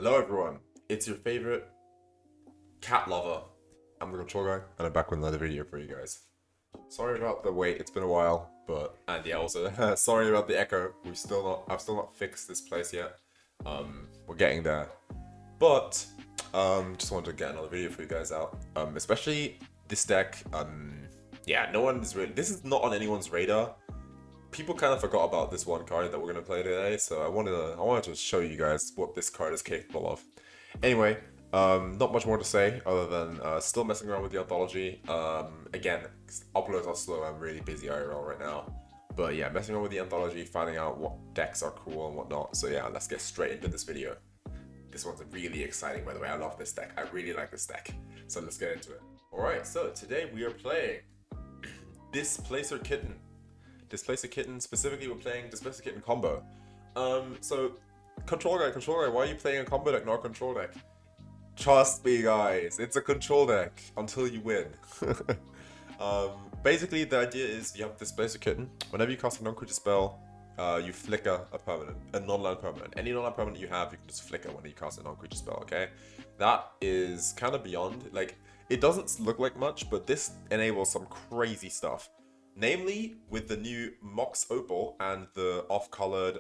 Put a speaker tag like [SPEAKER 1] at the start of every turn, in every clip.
[SPEAKER 1] Hello everyone, it's your favorite cat lover. I'm the control guy, and I'm back with another video for you guys. Sorry about the wait, it's been a while, and yeah, also sorry about the echo. I've still not fixed this place yet. We're getting there, but just wanted to get another video for you guys out. Especially this deck. Yeah, no one's really. This is not on anyone's radar. People kind of forgot about this one card that we're gonna play today, so I wanted to show you guys what this card is capable of. Anyway, not much more to say other than still messing around with the anthology. Again, uploads are slow. I'm really busy IRL right now, but yeah, messing around with the anthology, finding out what decks are cool and whatnot. So yeah, let's get straight into this video. This one's really exciting, by the way. I love this deck. I really like this deck. So let's get into it. All right, so today we are playing Displacer Kitten. Displacer Kitten, specifically we're playing Displacer Kitten combo. So, control guy, why are you playing a combo deck, not a control deck? Trust me guys, it's a control deck until you win. Basically the idea is you have Displacer Kitten. Whenever you cast a non-creature spell, you flicker a permanent, a non-land permanent. Any non-land permanent you have, you can just flicker when you cast a non-creature spell, okay? That is kind of beyond, like, it doesn't look like much, but this enables some crazy stuff. Namely, with the new Mox Opal and the off-colored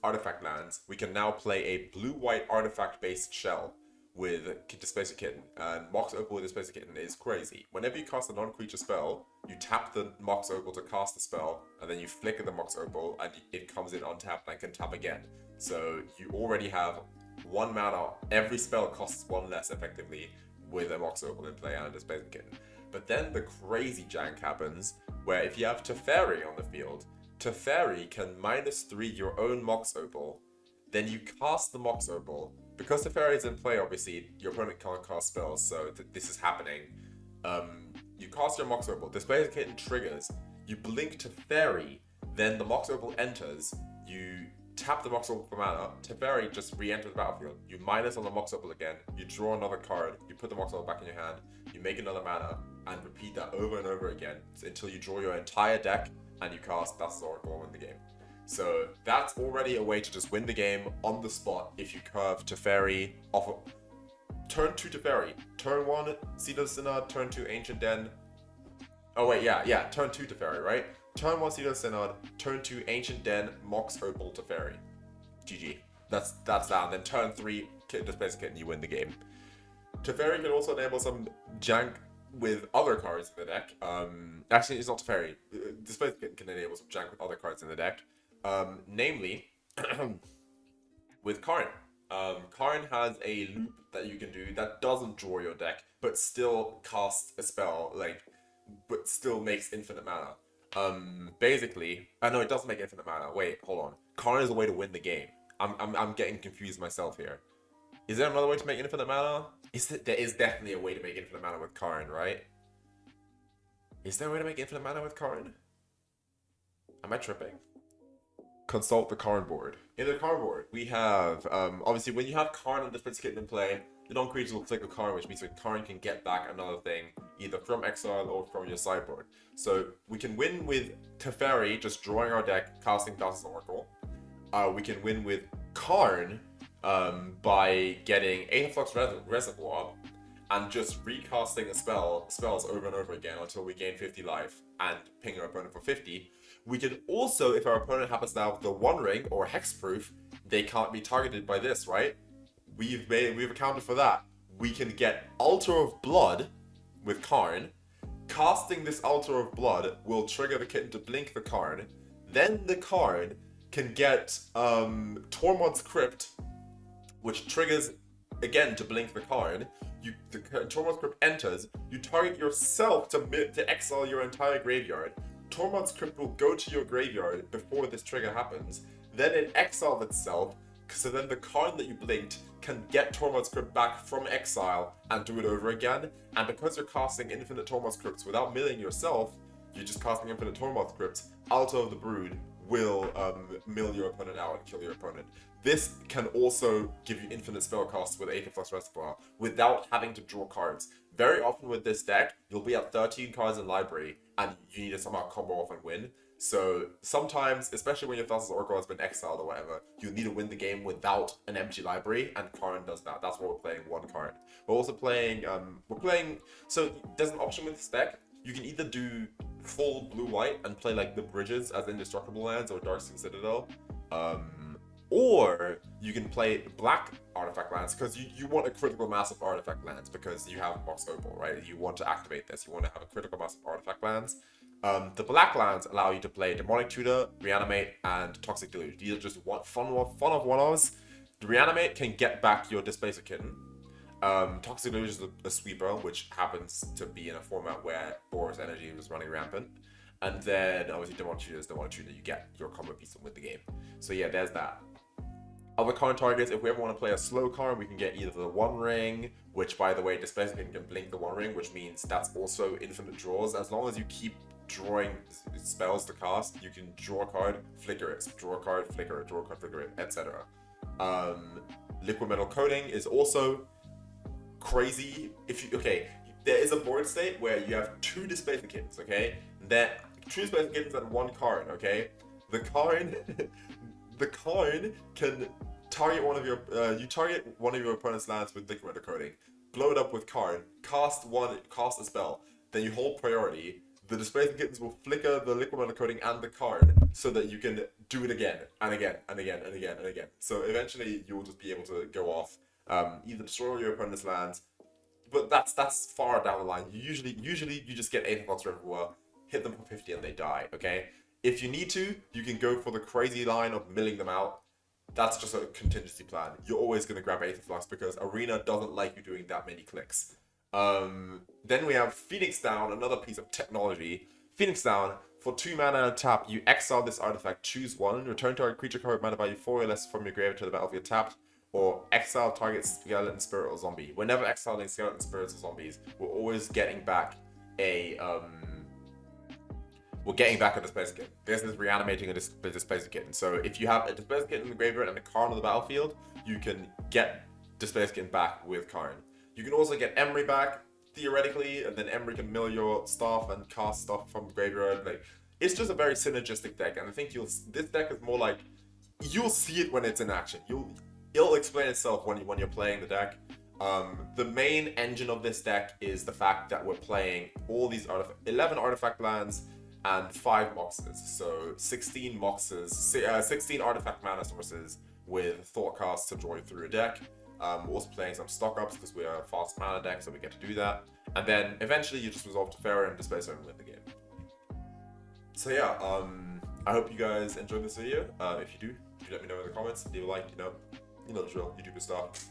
[SPEAKER 1] artifact lands, we can now play a blue-white artifact-based shell with Displacer Kitten. And Mox Opal with Displacer Kitten is crazy. Whenever you cast a non-creature spell, you tap the Mox Opal to cast the spell, and then you flicker the Mox Opal, and it comes in untapped and can tap again. So you already have 1 mana. Every spell costs 1 less, effectively, with a Mox Opal in play and a Displacer Kitten. But then the crazy jank happens, where if you have Teferi on the field, Teferi can -3 your own Mox Opal, then you cast the Mox Opal. Because Teferi is in play, obviously, your opponent can't cast spells, so this is happening. You cast your Mox Opal, Displacer Kitten triggers, you blink Teferi, then the Mox Opal enters, you tap the Mox Opal for mana, Teferi just re-enters the battlefield, you minus on the Mox Opal again, you draw another card, you put the Mox Opal back in your hand, you make another mana, and repeat that over and over again until you draw your entire deck and you cast Thassa's Oracle and win the game. So that's already a way to just win the game on the spot if you curve Teferi off of turn 2 Teferi, turn 1 Cedar Synod, turn 2 Ancient Den. Oh wait, yeah, turn 2 Teferi, right? Turn 1 Cedar Synod, turn 2 Ancient Den, Mox Opal Teferi. GG. That's that, and then turn 3 Displacer Kitten, you win the game. Teferi can also enable some jank with other cards in the deck. Actually, it's not Teferi. Displacer Kitten can enable some jank with other cards in the deck. Namely, with Karn. Karn has a loop that you can do that doesn't draw your deck, but still casts a spell, but still makes infinite mana. Basically, no, it doesn't make infinite mana. Wait, hold on. Karn is a way to win the game. I'm getting confused myself here. Is there another way to make infinite mana? There is definitely a way to make infinite mana with Karn, right? Is there a way to make infinite mana with Karn? Am I tripping? Consult the Karn board. In the Karn board, we have, obviously, when you have Karn and Displacer Kitten in play, the non-creatures will flicker Karn, which means that Karn can get back another thing, either from exile or from your sideboard. So we can win with Teferi, just drawing our deck, casting Thassa's Oracle. We can win with Karn, by getting Aetherflux Reservoir and just recasting spells over and over again until we gain 50 life and ping our opponent for 50. We can also, if our opponent happens to have the One Ring or Hexproof, they can't be targeted by this, right? We've accounted for that. We can get Altar of Blood with Karn. Casting this Altar of Blood will trigger the kitten to blink the Karn. Then the Karn can get Tormod's Crypt, which triggers again to blink the Karn. The Tormod's Crypt enters. You target yourself to exile your entire graveyard. Tormod's Crypt will go to your graveyard before this trigger happens. Then it exiles itself, so then the Karn that you blinked can get Tormod's Crypt back from exile and do it over again. And because you're casting infinite Tormod's Crypts without milling yourself, you're just casting infinite Tormod's Crypts. Altar of the Brood will mill your opponent out and kill your opponent. This can also give you infinite spell casts with Aetherflux Reservoir without having to draw cards. Very often with this deck, you'll be at 13 cards in library and you need to somehow combo off and win. So sometimes, especially when your Thassa's Oracle has been exiled or whatever, you need to win the game without an empty library, and Karn does that. That's why we're playing one card. We're also playing, so there's an option with this deck. You can either do full blue-white and play like the bridges as indestructible lands or Darksea Citadel, or you can play black artifact lands because you want a critical mass of artifact lands because you have Mox Opal, right? You want to activate this. You want to have a critical mass of artifact lands. The black lands allow you to play Demonic Tutor, Reanimate, and Toxic Deluge. These are just fun of one-offs. Reanimate can get back your Displacer Kitten. Toxic Deluge is a sweeper, which happens to be in a format where Boros Energy was running rampant. And then, obviously, Demonic Tutor, you get your combo piece and win the game. So yeah, there's that. Other Karn targets, if we ever want to play a slow Karn, we can get either the One Ring, which, by the way, Displacer Kitten can blink the One Ring, which means that's also infinite draws. As long as you keep drawing spells to cast, you can draw a card, flicker it, draw a card, flicker it, draw a card, flicker it, etc. Liquimetal Coating is also crazy. There is a board state where you have 2 Displacer Kittens, okay? That 2 Displacer Kittens and 1 Karn, okay? The Karn can target one of your target one of your opponent's lands with Liquimetal Coating, blow it up with Karn, cast a spell, then you hold priority. The Displacer Kittens will flicker the Liquimetal Coating and the Karn so that you can do it again and again and again and again and again. So eventually you will just be able to go off, either destroy your opponent's lands, but that's far down the line. Usually you just get Aetherflux Reservoir, hit them for 50 and they die, okay? If you need to, you can go for the crazy line of milling them out. That's just a contingency plan. You're always going to grab Aetherflux because Arena doesn't like you doing that many clicks. Then we have Phoenix Down, another piece of technology. Phoenix Down, for 2 mana and tap, you exile this artifact, choose 1, return target creature card with mana value 4 or less from your grave to the battlefield tapped, or exile target skeleton, spirit, or zombie. Whenever exiling skeleton, spirits, or zombies, we're always getting back a Displacer Kitten. This is reanimating a Displacer Kitten. So if you have a Displacer Kitten in the graveyard and a Karn on the battlefield, you can get Displacer Kitten back with Karn. You can also get Emry back, theoretically, and then Emry can mill your stuff and cast stuff from the graveyard. Like, it's just a very synergistic deck, and I think this deck is more like, you'll see it when it's in action. It'll explain itself when you're playing the deck. The main engine of this deck is the fact that we're playing all these 11 artifact lands and 5 Moxes, so 16 Moxes, 16 artifact mana sources with Thoughtcast to draw you through a deck. We're also playing some stock ups because we are a fast mana deck, so we get to do that. And then eventually you just resolve to Pharaoh and Displacer and win the game. So yeah, I hope you guys enjoyed this video. If you do let me know in the comments. Leave a like, you know the drill, YouTuber stuff.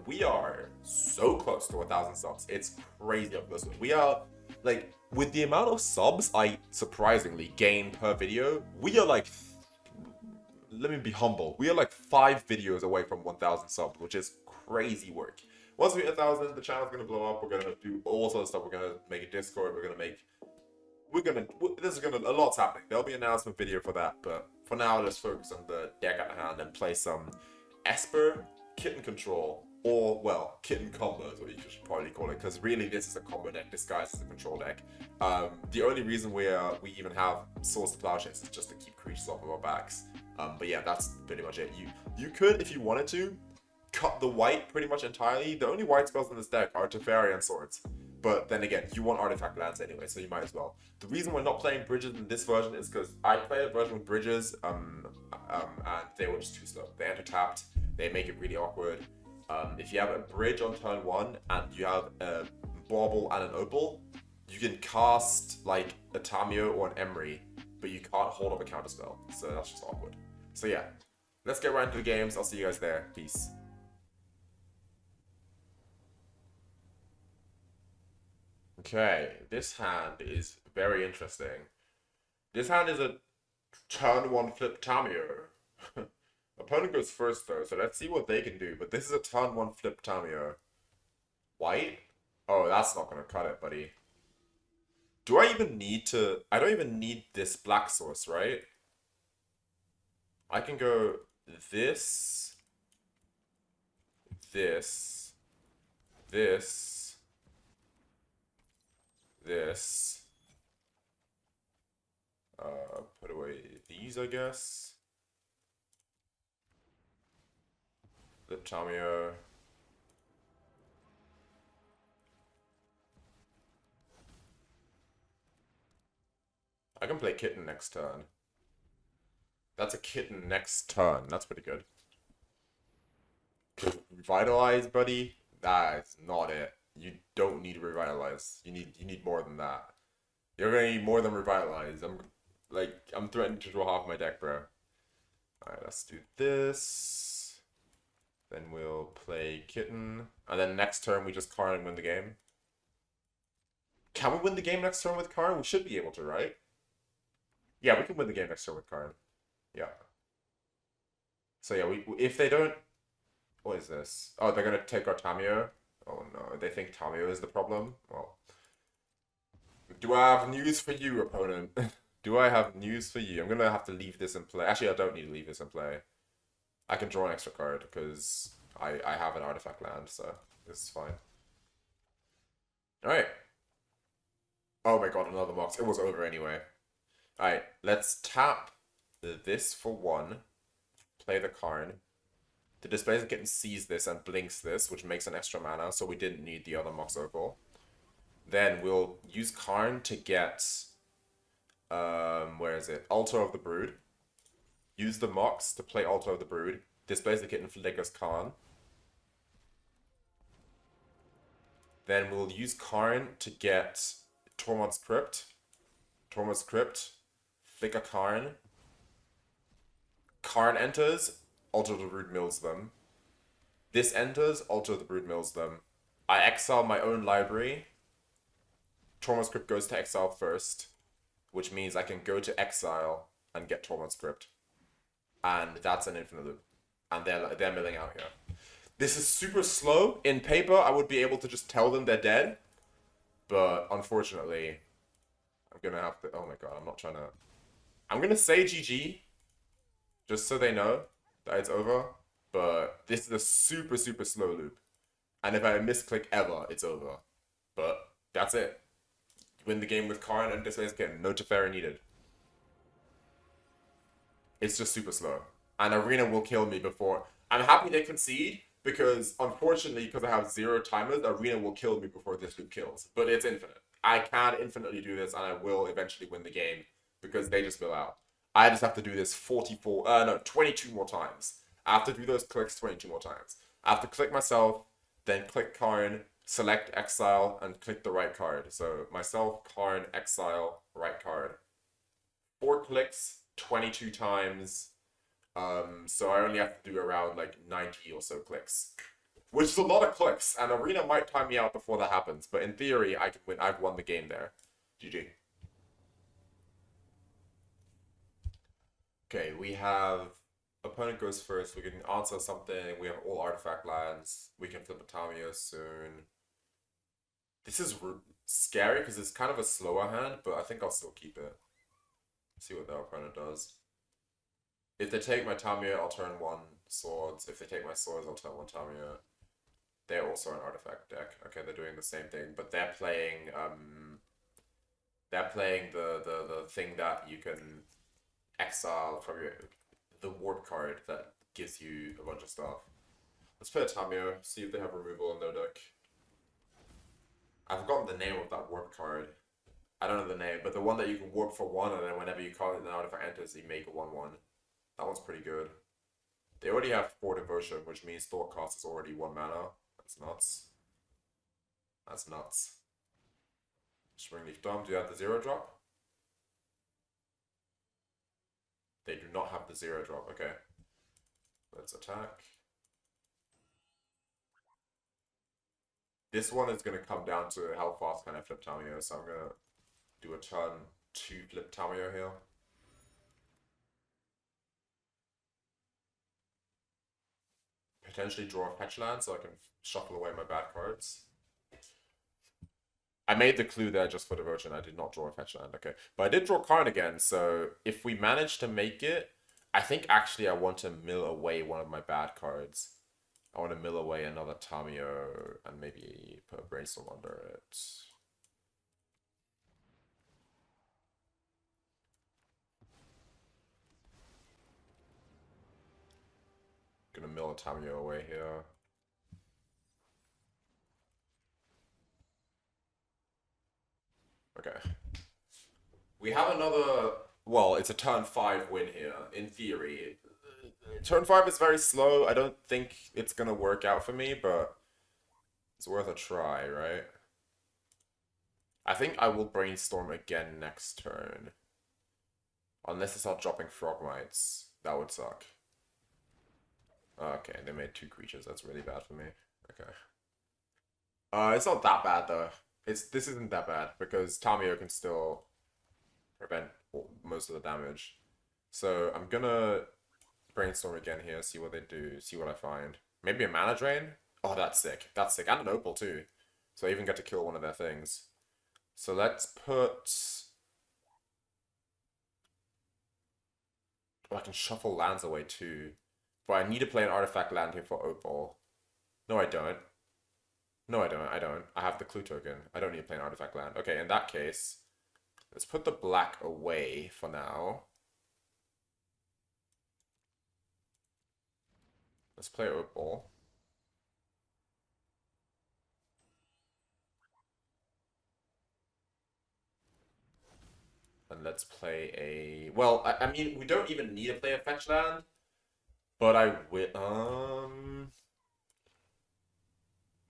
[SPEAKER 1] We are so close to 1,000 subs. It's crazy how close. We are, like, with the amount of subs I surprisingly gain per video, we are like, let me be humble, we are like 5 videos away from 1,000 subs, which is crazy work. Once we hit 1,000, the channel's gonna blow up. We're gonna do all sorts of stuff. We're gonna make a Discord. A lot's happening. There'll be an announcement video for that, but for now, let's focus on the deck at hand and play some Esper Kitten Control, or, well, Kitten Combo is what you should probably call it, because really this is a combo deck disguised as a control deck. The only reason we even have Swords to Plowshares is just to keep creatures off of our backs. But yeah, that's pretty much it. You could, if you wanted to, cut the white pretty much entirely. The only white spells in this deck are Teferi and Swords. But then again, you want artifact lands anyway, so you might as well. The reason we're not playing bridges in this version is because I played a version with bridges, and they were just too slow. They enter tapped, they make it really awkward. If you have a bridge on turn 1 and you have a Bauble and an Opal, you can cast like a Tamiyo or an Emry, but you can't hold up a counterspell, so that's just awkward. So yeah, let's get right into the games. I'll see you guys there. Peace. Okay, this hand is very interesting. This hand is a turn 1 flip Tamiyo. Opponent goes first though, so let's see what they can do. But this is a turn 1 flip Tamiyo. White? Oh, that's not gonna cut it, buddy. Do I even need to... I don't even need this black source, right? I can go this, this, this, this. Put away these, I guess. Flip Tamiyo. I can play Kitten next turn. That's a Kitten next turn. That's pretty good. Revitalize, buddy? That's not it. You don't need Revitalize. You need more than that. You're gonna need more than Revitalize. I'm threatening to draw half my deck, bro. Alright, let's do this. Then we'll play Kitten. And then next turn we just Karn and win the game. Can we win the game next turn with Karn? We should be able to, right? Yeah, we can win the game next turn with Karn. Yeah. So yeah, if they don't... What is this? Oh, they're gonna take our Tamiyo? Oh no, they think Tamiyo is the problem? Well... Do I have news for you, opponent? Do I have news for you? I'm gonna have to leave this in play. Actually, I don't need to leave this in play. I can draw an extra card because I have an artifact land, so this is fine. Alright. Oh my god, another box. It was over anyway. Alright, let's tap this for 1. Play the Karn. The Displacer Kitten sees this and blinks this, which makes an extra mana, so we didn't need the other Mox Opal. Then we'll use Karn to get... where is it? Altar of the Brood. Use the Mox to play Altar of the Brood. Displacer Kitten flickers Karn. Then we'll use Karn to get Tormod's Crypt. Tormod's Crypt. Flicker Karn. Karn enters. Altar of the Brood mills them. This enters. Altar of the Brood mills them. I exile my own library. Tormod's Crypt goes to exile first, which means I can go to exile and get Tormod's Crypt. And that's an infinite loop. And they're milling out here. This is super slow. In paper, I would be able to just tell them they're dead. But unfortunately, I'm going to have to... Oh my god, I'm not trying to... I'm going to say GG, just so they know that it's over. But this is a super, super slow loop. And if I misclick ever, it's over. But that's it. Win the game with Karn and Displacer Kitten. No Teferi needed. It's just super slow. And Arena will kill me before... I'm happy they concede, because unfortunately, because I have 0 timers, Arena will kill me before this loop kills. But it's infinite. I can infinitely do this, and I will eventually win the game, because they just mill out. I just have to do this 22 more times. I have to do those clicks 22 more times. I have to click myself, then click Karn, select exile, and click the right card. So myself, Karn, exile, right card. 4 clicks, 22 times. So I only have to do around like 90 or so clicks, which is a lot of clicks, and Arena might time me out before that happens, but in theory I can win. I've won the game there. GG. Okay, we have opponent goes first. We can answer something. We have all artifact lands. We can flip a Tamiyo soon. This is scary because it's kind of a slower hand, but I think I'll still keep it. See what the opponent does. If they take my Tamiyo, I'll turn 1 swords. If they take my swords, I'll turn 1 Tamiyo. They're also an artifact deck. Okay, they're doing the same thing, but they're playing the thing that you can exile from the warp card that gives you a bunch of stuff. Let's play a Tamiyo, see if they have removal in their deck. I've forgotten the name of that warp card. I don't know the name, but the one that you can warp for 1, and then whenever you call it an artifact enters, you make a 1/1. That one's pretty good. They already have 4 devotion, which means Thoughtcast is already 1 mana. That's nuts. That's nuts. Springleaf Dome, do you have the 0 drop? They do not have the 0 drop, okay. Let's attack. This one is going to come down to how fast can I flip Tamiyo, so I'm going to do a turn 2 flip Tamiyo here. Potentially draw a fetch land so I can shuffle away my bad cards. I made the clue there just for devotion. I did not draw a fetch land, okay. But I did draw Karn again, so if we manage to make it, I think actually I want to mill away one of my bad cards. I want to mill away another Tamiyo and maybe put a Brainstorm under it. Gonna mill a Tamiyo away here. Okay. We have another... Well, it's a turn 5 win here, in theory. Turn 5 is very slow. I don't think it's gonna work out for me, but it's worth a try, right? I think I will Brainstorm again next turn. Unless they start dropping Frogmites. That would suck. Okay, they made 2 creatures. That's really bad for me. Okay. It's not that bad, though. This isn't that bad, because Tamiyo can still prevent most of the damage. So I'm gonna Brainstorm again here, see what they do, see what I find. Maybe a mana drain? Oh, that's sick. That's sick. And an opal too. So I even get to kill one of their things. So let's put... Oh, I can shuffle lands away too. But I need to play an artifact land here for opal. No, I don't. No, I don't. I have the clue token. I don't need to play an artifact land. Okay, in that case, let's put the black away for now. Let's play opal. And let's play a... Well, I mean, we don't even need to play a fetch land. But I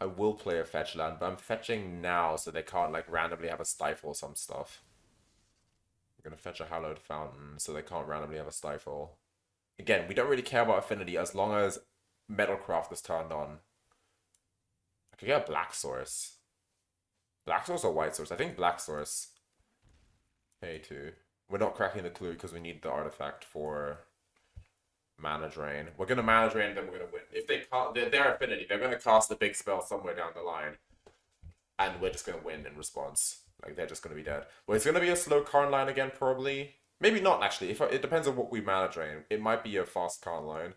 [SPEAKER 1] will play a fetch land, but I'm fetching now so they can't like randomly have a stifle or some stuff. I'm gonna fetch a Hallowed Fountain so they can't randomly have a stifle. Again, we don't really care about affinity as long as Metalcraft is turned on. I could get a black source. Black source or white source? I think black source. Hey, too. We're not cracking the clue because we need the artifact for mana drain. We're gonna mana drain, then we're gonna win. If they cast their affinity, they're gonna cast a big spell somewhere down the line, and we're just gonna win in response. Like they're just gonna be dead. Well, it's gonna be a slow Karn line again, probably. Maybe not actually. It depends on what we mana drain. It might be a fast Karn line.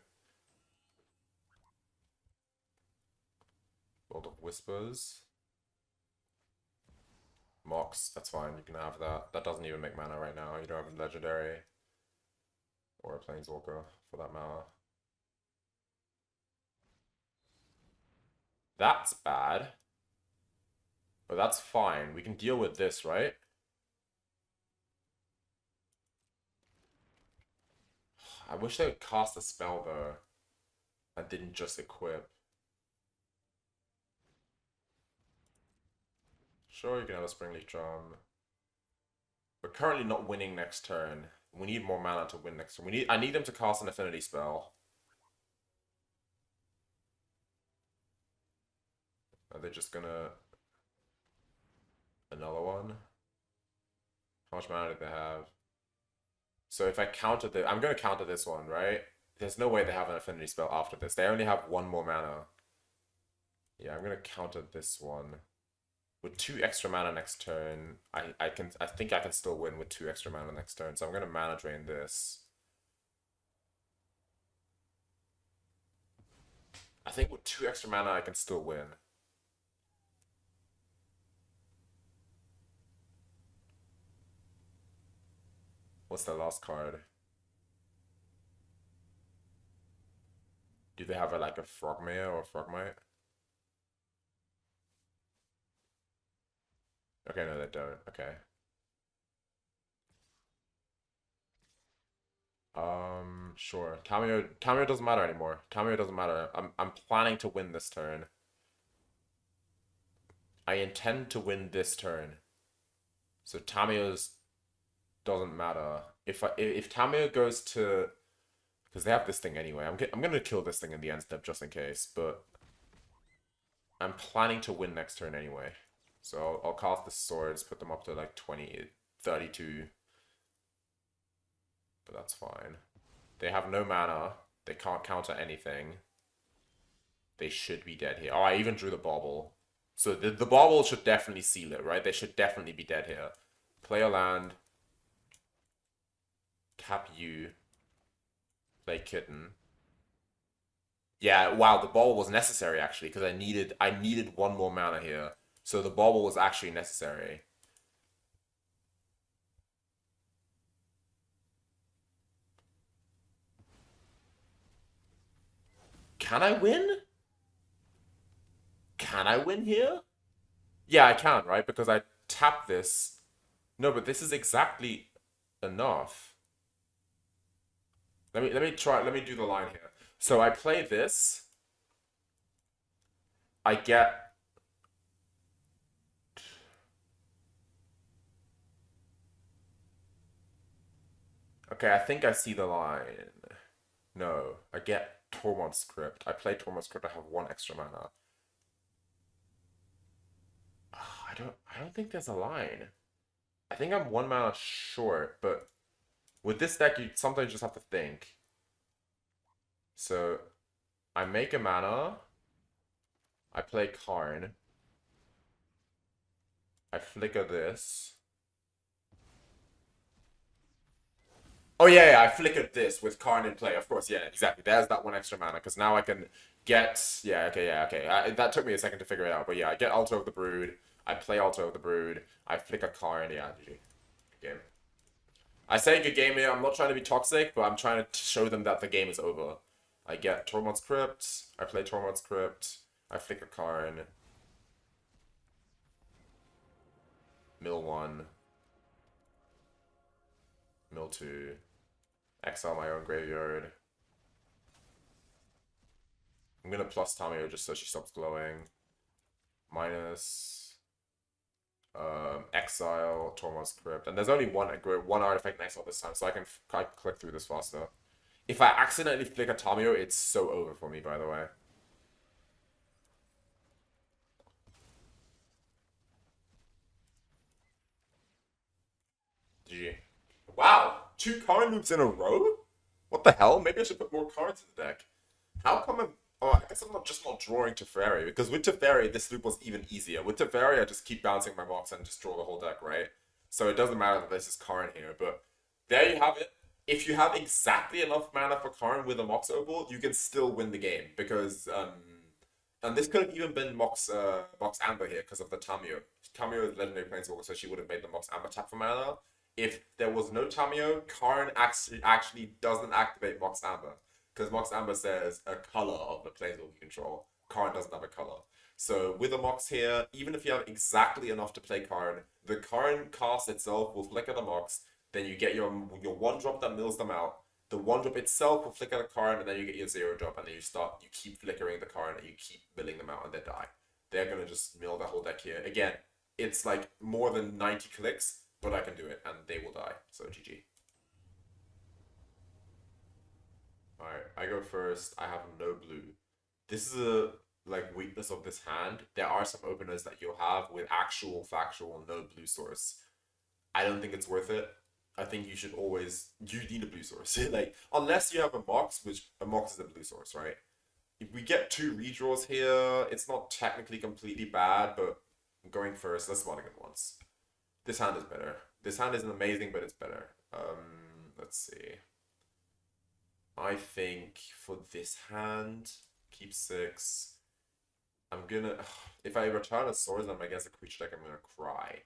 [SPEAKER 1] World of Whispers. Mox, that's fine. You can have that. That doesn't even make mana right now. You don't have a legendary or a planeswalker for that mana. That's bad. But that's fine. We can deal with this, right? I wish they would cast a spell though. And didn't just equip. Sure, you can have a Springleaf Charm. We're currently not winning next turn. We need more mana to win next turn. I need them to cast an affinity spell. Are they just gonna... Another one? How much mana do they have? So if I counter the... I'm gonna counter this one, right? There's no way they have an affinity spell after this. They only have 1 more mana. Yeah, I'm gonna counter this one. With 2 extra mana next turn, I think I can still win with 2 extra mana next turn. So I'm gonna mana drain this. I think with 2 extra mana I can still win. What's the last card? Do they have like a Frogmare or a Frogmite? Okay, no, they don't. Okay. Sure. Tamiyo doesn't matter anymore. Tamiyo doesn't matter. I'm planning to win this turn. I intend to win this turn. So Tamiyo's doesn't matter. If Tamiyo goes to, because they have this thing anyway. I'm gonna kill this thing in the end step just in case, but I'm planning to win next turn anyway. So I'll cast the swords, put them up to like 20, 32. But that's fine. They have no mana. They can't counter anything. They should be dead here. Oh, I even drew the Bauble. So the Bauble should definitely seal it, right? They should definitely be dead here. Play a land. Tap you. Play Kitten. Yeah, wow, the Bauble was necessary actually, because I needed 1 more mana here. So the Bauble was actually necessary. Can I win? Can I win here? Yeah, I can, right? Because I tap this. No, but this is exactly enough. Let me do the line here. So I play this. I get okay, I think I see the line. No, I get Tormod Script. I play Tormod Script, I have 1 extra mana. I don't think there's a line. I think I'm 1 mana short, but with this deck you sometimes just have to think. So I make a mana. I play Karn. I flicker this. Oh yeah, I flickered this with Karn in play. Of course, yeah, exactly. There's that 1 extra mana because now I can get. Yeah, okay. That took me a second to figure it out, but yeah, I get Altar of the Brood. I play Altar of the Brood. I flicker Karn. Yeah, GG. Good game. I say good game here. I'm not trying to be toxic, but I'm trying to show them that the game is over. I get Tormod's Crypt. I play Tormod's Crypt. I flicker Karn. Mill 1. Mill 2. Exile my own graveyard. I'm gonna plus Tamiyo just so she stops glowing. Minus exile Tormod's Crypt, and there's only one artifact in exile this time, so I can click through this faster. If I accidentally flick a Tamiyo, it's so over for me. By the way. GG. Wow, 2 card loops in a row? What the hell? Maybe I should put more cards in the deck. How come I'm... Oh, I guess I'm not drawing Teferi, because with Teferi, this loop was even easier. With Teferi, I just keep bouncing my Mox and just draw the whole deck, right? So it doesn't matter that this is Karn here, but there you have it. If you have exactly enough mana for Karn with a Mox Opal, you can still win the game, because... and this could have even been Mox Amber here, because of the Tamiyo. Tamiyo is Legendary Planeswalker, so she would have made the Mox Amber tap for mana. If there was no Tamiyo, Karn actually doesn't activate Mox Amber. Because Mox Amber says a color of the planeswalker you control. Karn doesn't have a color. So with a Mox here, even if you have exactly enough to play Karn, the Karn cast itself will flicker the Mox, then you get your 1-drop that mills them out. The 1-drop itself will flicker the Karn, and then you get your 0-drop, and then you keep flickering the Karn, and you keep milling them out, and they die. They're gonna just mill the whole deck here. Again, it's like more than 90 clicks, but I can do it, and they will die. So GG. Alright, I go first. I have no blue. This is a weakness of this hand. There are some openers that you'll have with actual factual no blue source. I don't think it's worth it. I think you should always need a blue source. Unless you have a Mox, which a Mox is a blue source, right? If we get 2 redraws here, it's not technically completely bad, but I'm going first. Let's mulligan once. This hand is better. This hand isn't amazing, but it's better. Let's see. I think for this hand, keep 6. I'm gonna... If I return a Swordsman against a creature deck, I'm gonna cry.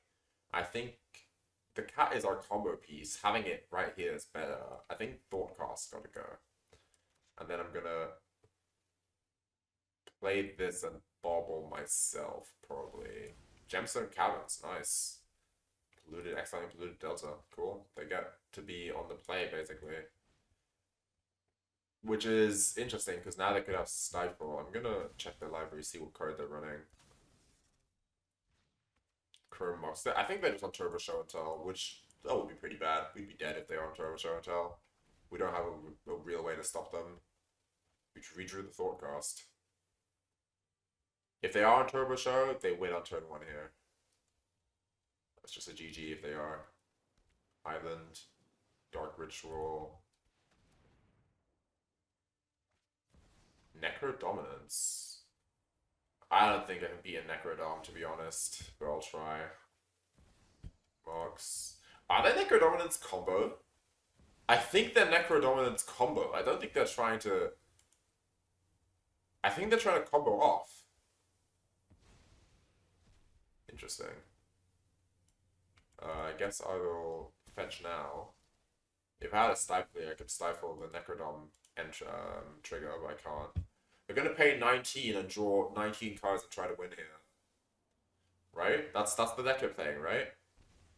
[SPEAKER 1] I think the cat is our combo piece. Having it right here is better. I think Thoughtcast gotta go. And then I'm gonna play this and Bauble myself, probably. Gemstone Caverns, nice. Polluted Exile and Polluted Delta, cool. They get to be on the play, basically. Which is interesting, because now they could have Stifle. I'm gonna check their library, see what card they're running. Chrome Mox. I think they're just on Turbo Show and Tell, which that would be pretty bad. We'd be dead if they are on Turbo Show and Tell. We don't have a real way to stop them. We redrew the Thoughtcast. If they are on Turbo Show, they win on turn 1 here. That's just a GG if they are. Island, Dark Ritual. Necro Dominance. I don't think I can beat a Necrodom, to be honest, but I'll try. Mox. Are they Necro Dominance combo? I think they're Necro Dominance combo. I don't think they're trying to... I think they're trying to combo off. Interesting. I guess I will fetch now. If I had a Stifle, I could stifle the Necrodom trigger, but I can't. They're gonna pay 19 and draw 19 cards and try to win here. Right? That's the deck you're playing, right?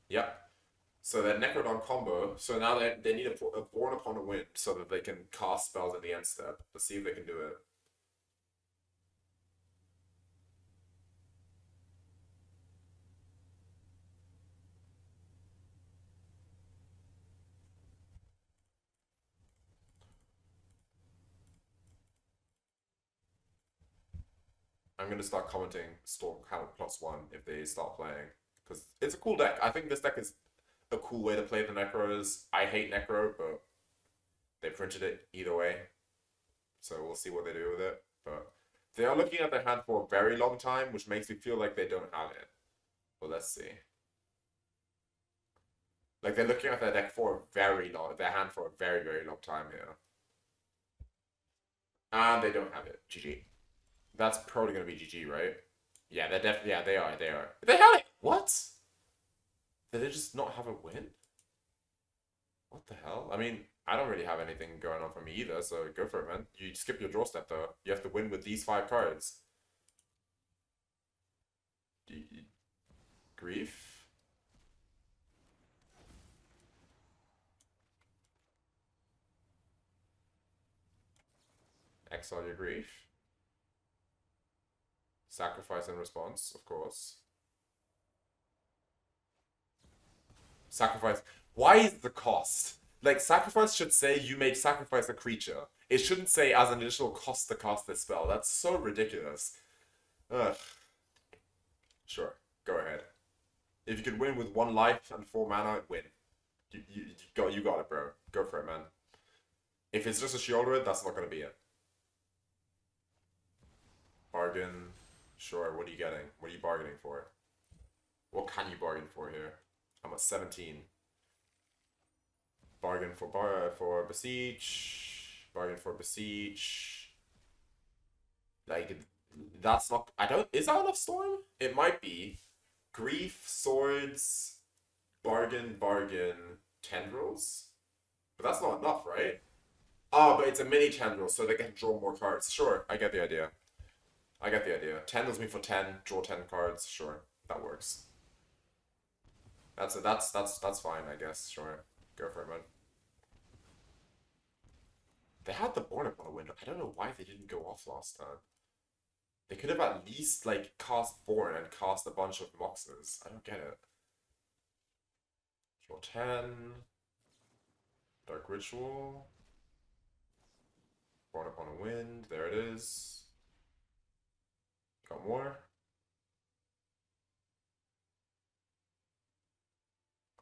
[SPEAKER 1] Yep. So they're Necrodon combo. So now they need a Born Upon a Wind so that they can cast spells in the end step. Let's see if they can do it. I'm gonna start commenting Storm Cannon +1 if they start playing. Because it's a cool deck. I think this deck is a cool way to play the Necros. I hate Necro, but they printed it either way. So we'll see what they do with it. But they are looking at their hand for a very long time, which makes me feel like they don't have it. But let's see. Like they're looking at their deck for a their hand for a very, very long time here. And they don't have it. GG. That's probably gonna be GG, right? Yeah, they're definitely, yeah, they are. They have it! What? Did they just not have a win? What the hell? I mean, I don't really have anything going on for me either, so go for it, man. You skip your draw step, though. You have to win with these 5 cards. Grief? Exile your grief. Sacrifice in response, of course. Sacrifice. Why is the cost? Like, sacrifice should say you may sacrifice a creature. It shouldn't say as an additional cost to cast this spell. That's so ridiculous. Ugh. Sure, go ahead. If you could win with 1 life and 4 mana, win. You got it, bro. Go for it, man. If it's just a Sheoldred, that's not gonna be it. Bargain. Sure, what are you getting? What are you bargaining for? What can you bargain for here? I'm at 17. Bargain for Beseech. Bargain for Beseech. Like, that's not... Is that enough Storm? It might be. Grief, Swords, Bargain, Tendrils? But that's not enough, right? Oh, but it's a mini Tendril, so they can draw more cards. Sure, I get the idea. Tendrils me for 10, draw 10 cards. Sure, that works. That's fine, I guess. Sure, go for it, man. They had the Born Upon a Wind. I don't know why they didn't go off last time. They could have at least like cast Born and cast a bunch of Moxes. I don't get it. Draw 10. Dark Ritual. Born Upon a Wind. There it is. Got more.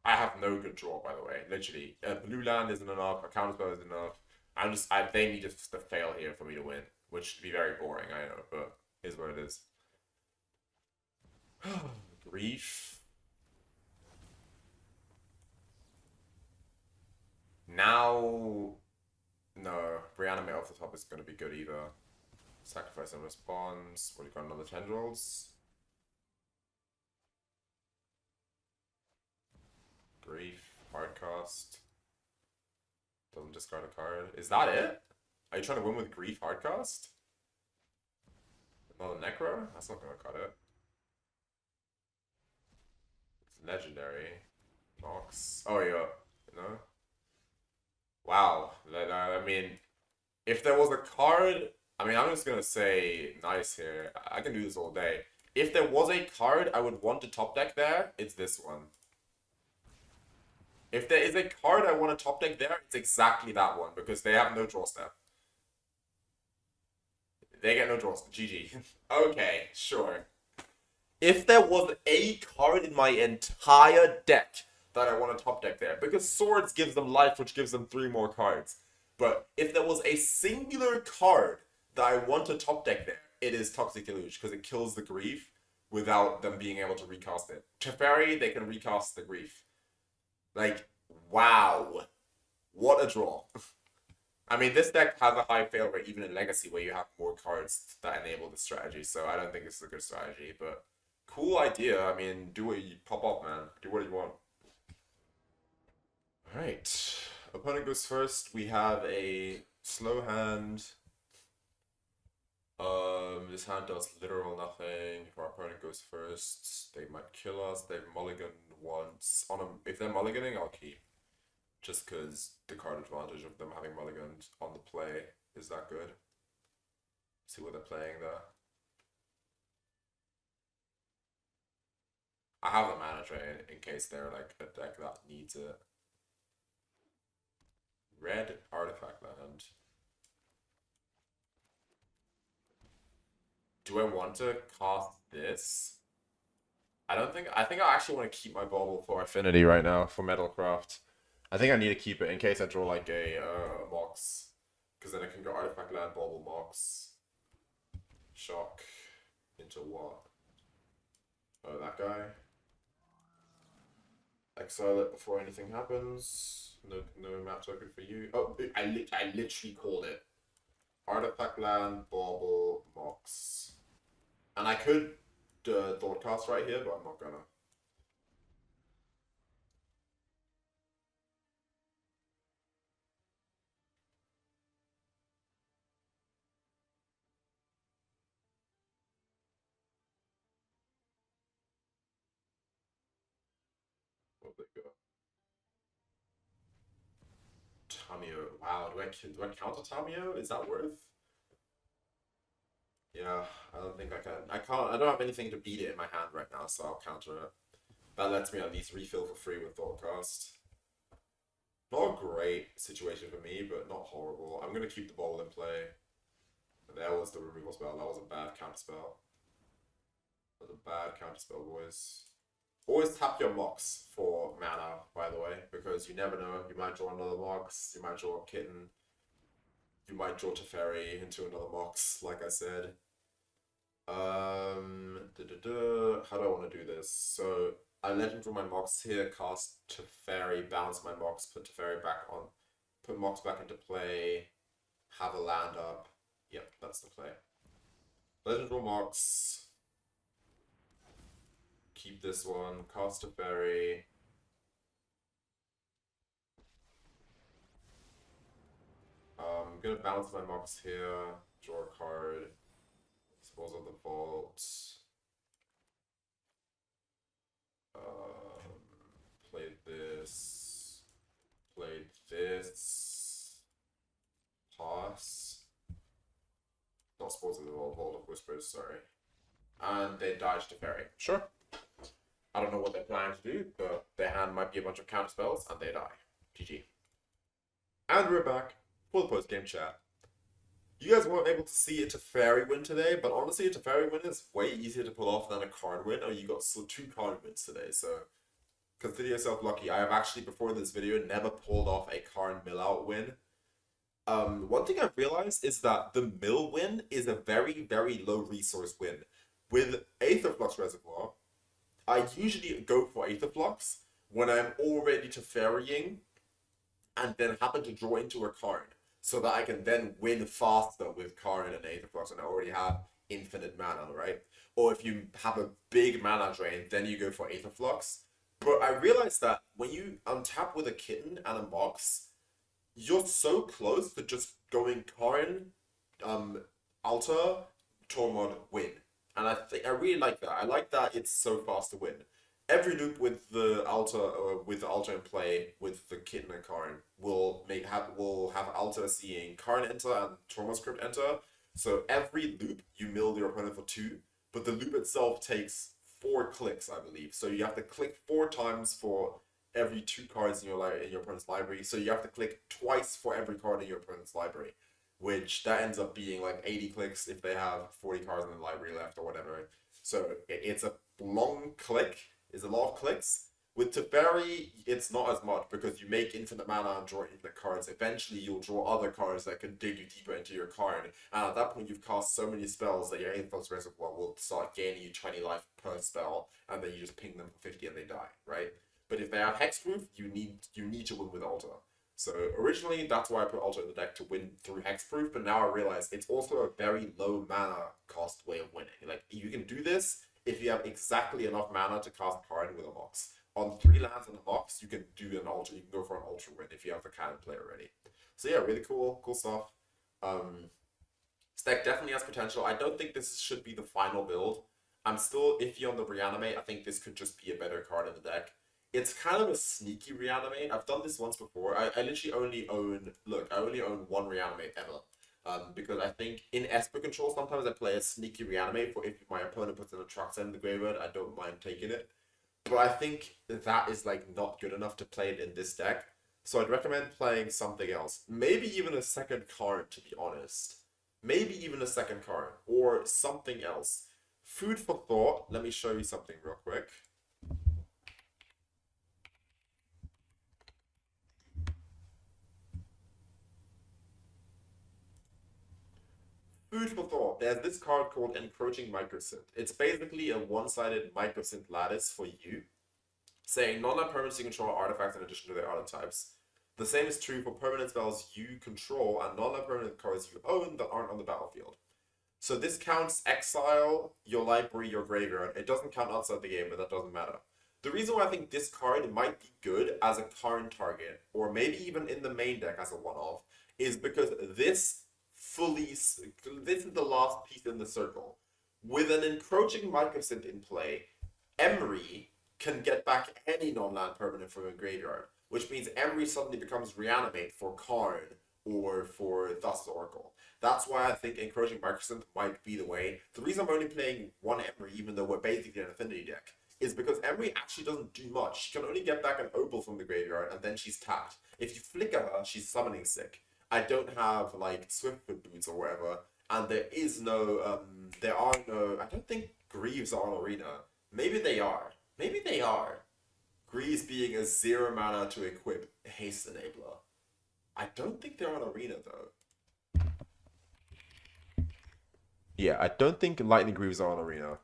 [SPEAKER 1] I have no good draw, by the way. Literally, blue land isn't enough. A counterspell isn't enough. They need just to fail here for me to win, which would be very boring. I know, but is what it is. Grief. Now, no, reanimate off the top is going to be good either. Sacrifice and response. What do you got? Another Tendrils. Grief. Hardcast. Doesn't discard a card. Is that it? Are you trying to win with Grief Hardcast? Another Necro? That's not gonna cut it. It's legendary. Mox. Oh yeah. No? Wow. I mean, if there was a card... I mean, I'm just gonna say nice here. I can do this all day. If there was a card I would want to top deck there, it's this one. If there is a card I want to top deck there, it's exactly that one, because they have no draw step. They get no draw step. GG. Okay, sure. If there was a card in my entire deck that I want to top deck there, because Swords gives them life, which gives them 3 more cards. But if there was a singular card that I want to top deck there, it is Toxic Deluge, because it kills the Grief without them being able to recast it. Teferi, they can recast the Grief. Like, wow. What a draw. I mean, this deck has a high fail rate even in Legacy where you have more cards that enable the strategy, so I don't think this is a good strategy, but cool idea. I mean, do what you pop up, man. Do what you want. Alright. Opponent goes first. We have a slow hand. This hand does literal nothing. If our opponent goes first, they might kill us. They've mulliganed once. If they're mulliganing, I'll keep. Just because the card advantage of them having mulliganed on the play is that good. See what they're playing there. I have the mana drain in case they're like a deck that needs it. Red artifact land. Do I want to cast this? I think I actually want to keep my Bauble for Affinity right now for Metalcraft. I think I need to keep it in case I draw like a Mox, because then I can go artifact land, Bauble, Mox, shock into what? Oh, that guy. Exile it before anything happens. No map token for you. Oh, I literally called it. Artifact land, Bauble, Mox. And I could Thoughtcast right here, but I'm not gonna. Where'd they go? Tamiyo. Wow, do I counter Tamiyo? Is that worth? Yeah, I don't think I can. I don't have anything to beat it in my hand right now, so I'll counter it. That lets me at least refill for free with Thoughtcast. Not a great situation for me, but not horrible. I'm gonna keep the ball in play. And there was the removal spell. That was a bad counterspell. That was a bad counterspell, boys. Always tap your Mox for mana, by the way, because you never know. You might draw another Mox, you might draw a Kitten, you might draw Teferi into another Mox, like I said. How do I want to do this? So I legend draw my Mox here, cast Teferi, bounce my Mox, put Teferi back on, put Mox back into play, have a land up. Yep, that's the play. Legend draw Mox. Keep this one, cast Teferi. I'm gonna bounce my Mox here, draw a card, dispose of the vault. Played this, pass. Not dispose of the vault of Whispers, sorry. And they dodged Teferi. Sure. I don't know what they're planning to do, but their hand might be a bunch of counter spells, and they die. GG. And we're back for the post-game chat. You guys weren't able to see a Teferi win today, but honestly, a Teferi win is way easier to pull off than a card win. Oh, you got 2 card wins today, so consider yourself lucky. I have actually, before this video, never pulled off a card mill-out win. One thing I've realized is that the mill win is a very, very low resource win. With Aetherflux Reservoir, I usually go for Aetherflux when I'm already Teferiing and then happen to draw into a card, so that I can then win faster with Karn and Aetherflux and I already have infinite mana, right? Or if you have a big mana drain, then you go for Aetherflux. But I realized that when you untap with a Kitten and a Mox, you're so close to just going Karn, Alter, Tormod, win. And I really like that. I like that it's so fast to win. Every loop with the Alter in play with the Kitten and Karn will have Alter seeing Karn enter and Tormod script enter. So every loop you mill your opponent for 2, but the loop itself takes 4 clicks, I believe. So you have to click 4 times for every 2 cards in your opponent's library. So you have to click twice for every card in your opponent's library, which that ends up being like 80 clicks if they have 40 cards in the library left or whatever. So it's a long click. Is a lot of clicks. With Teferi, it's not as much because you make infinite mana and draw infinite cards. Eventually, you'll draw other cards that can dig you deeper into your card. And at that point, you've cast so many spells that your Aetherflux Reservoir will start gaining you 20 life per spell, and then you just ping them for 50 and they die, right? But if they have Hexproof, you need to win with Alter. So originally, that's why I put Alter in the deck to win through Hexproof, but now I realize it's also a very low mana cost way of winning. Like, you can do this if you have exactly enough mana to cast Karn with a Mox. On 3 lands and a Mox, you can do an Ultra. You can go for an Ultra win if you have the cannon play already. So yeah, really cool stuff. This deck definitely has potential. I don't think this should be the final build. I'm still iffy on the Reanimate. I think this could just be a better card in the deck. It's kind of a sneaky Reanimate. I've done this once before. I literally only own, look, I only own one Reanimate ever. Because I think in Esper Control, sometimes I play a sneaky Reanimate for if my opponent puts in a Truxen in the graveyard, I don't mind taking it. But I think that is like not good enough to play it in this deck. So I'd recommend playing something else. Maybe even a second card, to be honest. Maybe even a second card or something else. Food for thought. Let me show you something real quick. Food for thought. There's this card called Encroaching Microsynth. It's basically a one-sided microsynth lattice for you, saying non-land permanents you control artifacts in addition to their other types. The same is true for permanent spells you control and non-land permanent cards you own that aren't on the battlefield. So this counts exile, your library, your graveyard. It doesn't count outside the game, but that doesn't matter. The reason why I think this card might be good as a current target, or maybe even in the main deck as a one-off, is because this is the last piece in the circle. With an encroaching microsynth in play, Emry can get back any non-land permanent from a graveyard, which means Emry suddenly becomes Reanimate for Karn or for Thassa's Oracle. That's why I think Encroaching Microsynth might be the way. The reason I'm only playing one Emry, even though we're basically an Affinity deck, is because Emry actually doesn't do much. She can only get back an Opal from the graveyard, and then she's tapped. If you flicker her, she's summoning sick. I don't have, like, Swiftfoot Boots or whatever, and there is no, I don't think Greaves are on Arena. Maybe they are. Maybe they are. Greaves being a 0 mana to equip Haste Enabler. I don't think they're on Arena, though. Yeah, I don't think Lightning Greaves are on Arena.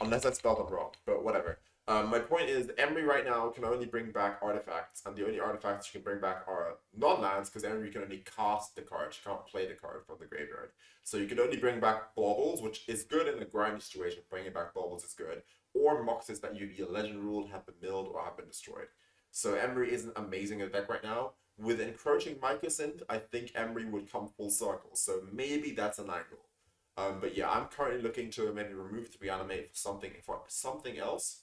[SPEAKER 1] Unless I spelled them wrong, but whatever. My point is, Emry right now can only bring back artifacts, and the only artifacts she can bring back are non-lands, because Emry can only cast the card, she can't play the card from the graveyard. So you can only bring back Baubles, which is good in a grindy situation, bringing back Baubles is good, or Moxes that you either legend ruled, have been milled, or have been destroyed. So Emry isn't amazing in the deck right now. With Encroaching Microsynth, I think Emry would come full circle, so maybe that's an angle. But yeah, I'm currently looking to maybe remove the Reanimate for something else.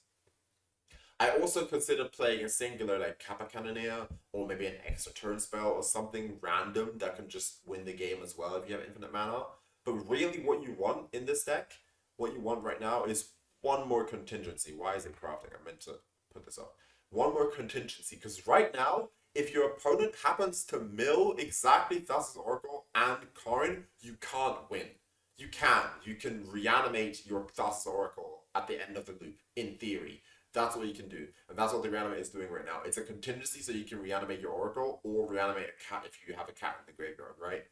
[SPEAKER 1] I also considered playing a singular like Kappa Cannoneer or maybe an extra turn spell or something random that can just win the game as well if you have infinite mana. But really what you want in this deck, what you want right now is one more contingency. Why is it crafting? I meant to put this up. One more contingency, because right now, if your opponent happens to mill exactly Thassa's Oracle and Karn, you can't win. You can reanimate your Thassa's Oracle at the end of the loop, in theory. That's what you can do. And that's what the Reanimate is doing right now. It's a contingency so you can reanimate your Oracle or reanimate a cat if you have a cat in the graveyard, right?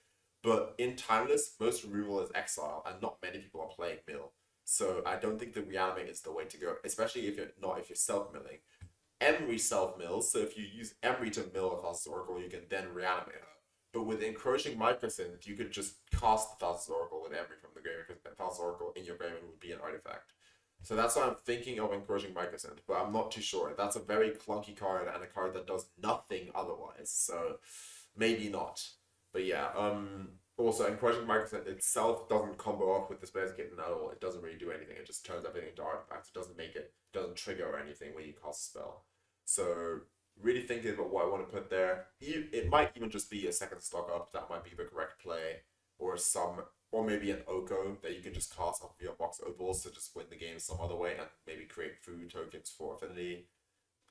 [SPEAKER 1] But in Timeless, most removal is exile, and not many people are playing mill. So I don't think the Reanimate is the way to go, especially if you're self-milling. Emry self-mills, so if you use Emry to mill a Thassa's Oracle, you can then reanimate her. But with Encroaching Microsynth, you could just cast the Thassa's Oracle with Emry from the graveyard, because the Thassa's Oracle in your graveyard would be an artifact. So that's why I'm thinking of Encroaching Microsynth, but I'm not too sure. That's a very clunky card and a card that does nothing otherwise, so maybe not. But yeah, also Encroaching Microsynth itself doesn't combo off with Displacer Kitten at all. It doesn't really do anything. It just turns everything into artifacts. It doesn't trigger or anything when you cast a spell. So really thinking about what I want to put there. It might even just be a second stock up. That might be the correct play, or maybe an Oko that you can just cast off your Mox Opals to just win the game some other way and maybe create food tokens for Affinity.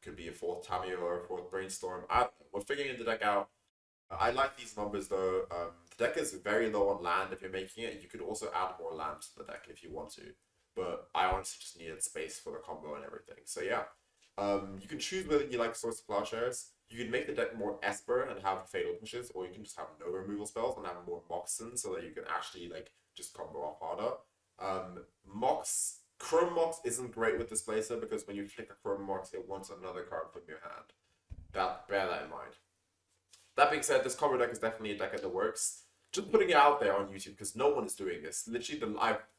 [SPEAKER 1] Could be a fourth Tamiyo or a fourth Brainstorm. I don't know. We're figuring the deck out. I like these numbers though. The deck is very low on land if you're making it. You could also add more land to the deck if you want to. But I honestly just needed space for the combo and everything. So yeah. You can choose whether you like Source of Plowshares. You can make the deck more Esper and have Fatal Pushes, or you can just have no removal spells and have more Moxen so that you can actually like just combo off harder. Chrome Mox isn't great with Displacer because when you click a Chrome Mox, it wants another card from your hand. Bear that in mind. That being said, this combo deck is definitely a deck in the works. Just putting it out there on YouTube because no one is doing this. Literally,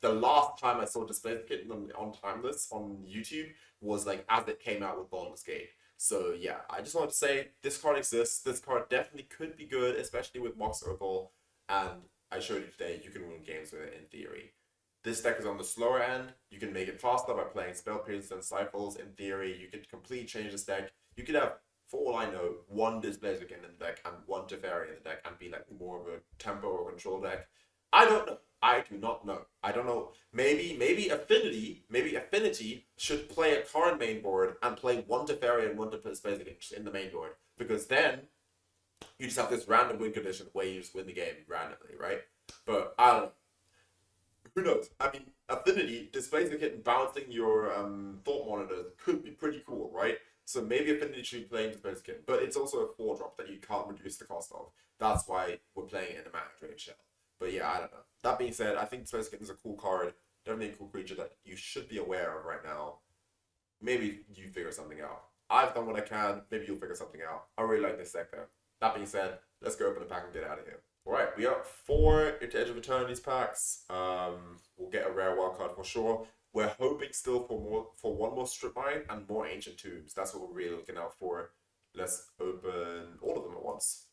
[SPEAKER 1] the last time I saw Displacer Kitten on Timeless on YouTube was like as it came out with Baldur's Gate. So yeah, I just wanted to say this card exists. This card definitely could be good, especially with Mox Opal. And I showed you today, you can win games with it in theory. This deck is on the slower end. You can make it faster by playing Spell Pierce and Cycles. In theory, you could completely change this deck. You could have, for all I know, one Displacer Kitten in the deck and one Teferi in the deck and be like more of a tempo or control deck. I don't know. I do not know. I don't know. Maybe Affinity should play a current main board and play one Teferi and one Displacer Kitten in the main board. Because then you just have this random win condition where you just win the game randomly, right? But I don't know. Who knows? I mean, Affinity, Displacer Kitten bouncing your Thought Monitors could be pretty cool, right? So maybe Affinity should be playing Displacer Kitten, but it's also a 4-drop that you can't reduce the cost of. That's why we're playing it in a mana drain shell. But yeah, I don't know. That being said, I think Displacer Kitten is a cool card, definitely a cool creature that you should be aware of right now. Maybe you figure something out. I've done what I can, maybe you'll figure something out. I really like this deck though. That being said, let's go open the pack and get out of here. Alright, we got 4 Edge of Eternity's packs. We'll get a rare wildcard for sure. We're hoping still for one more Strip Mine and more Ancient Tombs. That's what we're really looking out for. Let's open all of them at once.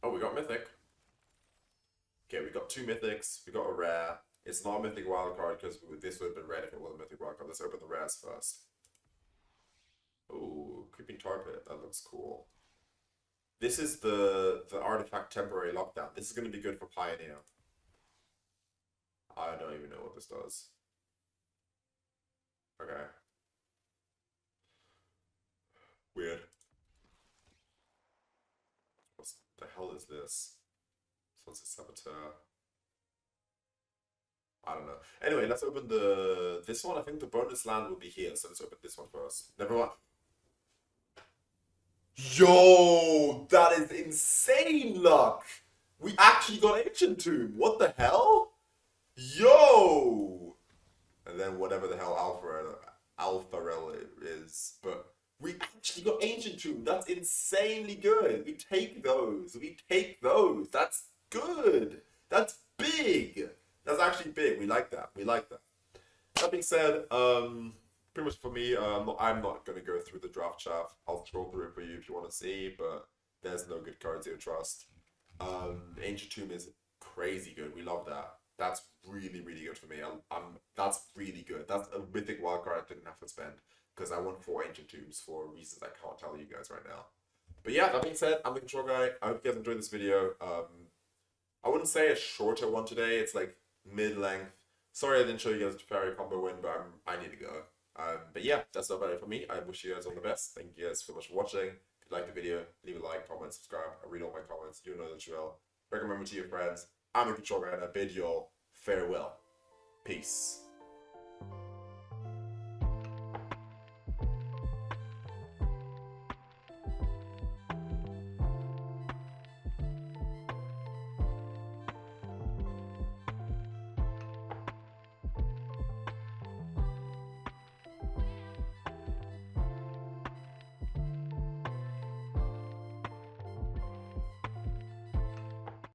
[SPEAKER 1] Oh, we got Mythic. Okay, we got 2 Mythics. We got a rare. It's not a Mythic wildcard because this would have been red if it was a Mythic wildcard. Let's open the rares first. Oh, Creeping Tar Pit. That looks cool. This is the artifact temporary lockdown. This is going to be good for Pioneer. I don't even know what this does. Okay. Weird. What the hell is this? This one's a Saboteur. I don't know. Anyway, let's open this one. I think the bonus land will be here, so let's open this one first. Never mind. Yo, that is insane luck. We actually got Ancient Tomb. What the hell? Yo. And then whatever the hell Alpharel is. But we actually got Ancient Tomb. That's insanely good. We take those. We take those. That's good. That's big. That's actually big. We like that. We like that. That being said, pretty much for me, I'm not going to go through the draft chat. I'll scroll through it for you if you want to see, but there's no good cards here, trust. Ancient Tomb is crazy good. We love that. That's really, really good for me. That's really good. That's a mythic wildcard I didn't have to spend because I want 4 Ancient Tombs for reasons I can't tell you guys right now. But yeah, that being said, I'm the Control Guy. I hope you guys enjoyed this video. I wouldn't say a shorter one today. It's like mid-length. Sorry I didn't show you guys a Teferi combo win, but I need to go. But yeah, that's about it for me. I wish you guys all the best. Thank you guys so much for watching. If you liked the video, leave a like, comment, subscribe. I read all my comments. You know the drill. Recommend it to your friends. I'm a Control Guy and I bid you all farewell. Peace.